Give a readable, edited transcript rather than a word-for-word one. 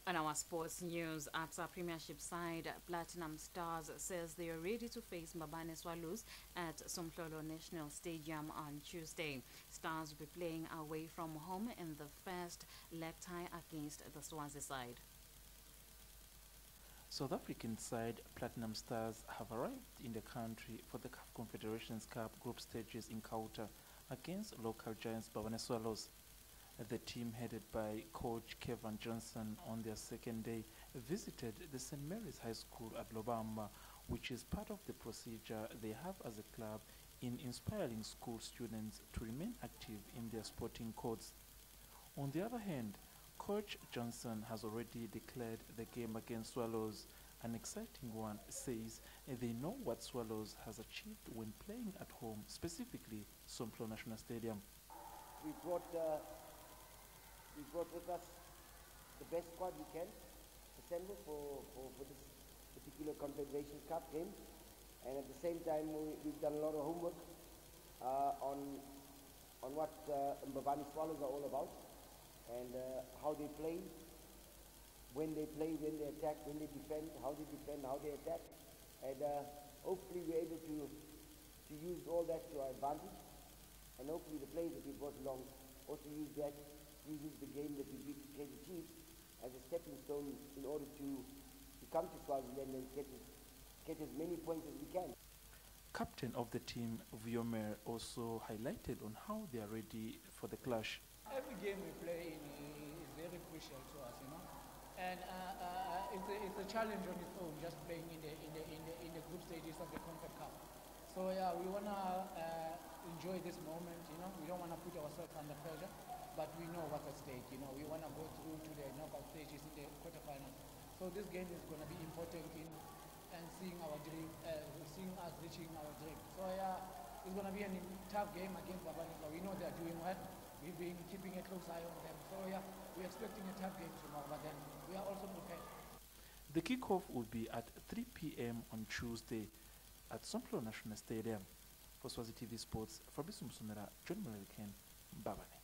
On our sports news, ABSA Premiership side Platinum Stars says they are ready to face Mbabane Swallows at Somhlolo National Stadium on Tuesday. Stars will be playing away from home in the first leg tie against the Swazi side. South African side Platinum Stars have arrived in the country for the CAF Confederations Cup group stages in Kauta against local giants Mbabane Swallows. The team, headed by coach Kevin Johnson, on their second day visited the St. Mary's High School at Lobamba, which is part of the procedure they have as a club in inspiring school students to remain active in their sporting codes. On the other hand, coach Johnson has already declared the game against Swallows an exciting one. Says they know what Swallows has achieved when playing at home, specifically Somhlolo National Stadium. We brought with us the best squad we can assemble for this particular Confederation Cup game, and at the same time we've done a lot of homework on what Mbabane Swallows are all about, and how they play, when they attack, when they defend, how they attack, and hopefully we're able to use all that to our advantage, and hopefully the players that we brought along also uses the game that we beat Kaizer Chiefs as a stepping stone in order to come to Swaziland and get as many points as we can. Captain of the team, Vuyomer, also highlighted on how they are ready for the clash. Every game we play in is very crucial to us, you know, and it's a challenge on its own, just playing in the group stages of the Confed Cup. So yeah, we wanna enjoy this moment, you know. We don't wanna put ourselves under pressure, but we know what's at stake, you know. We wanna go through to the knockout stages in the quarterfinals. So this game is gonna be important in seeing our dream, seeing us reaching our dream. So yeah, it's gonna be a tough game against Mbabane. We know they're doing well. We've been keeping a close eye on them. So yeah, we're expecting a tough game tomorrow, but then we are also prepared. The kickoff will be at 3 p.m. on Tuesday at Somhlolo National Stadium. For Swazi TV Sports, Fabrice Musumera, John Malarican, Mbabane.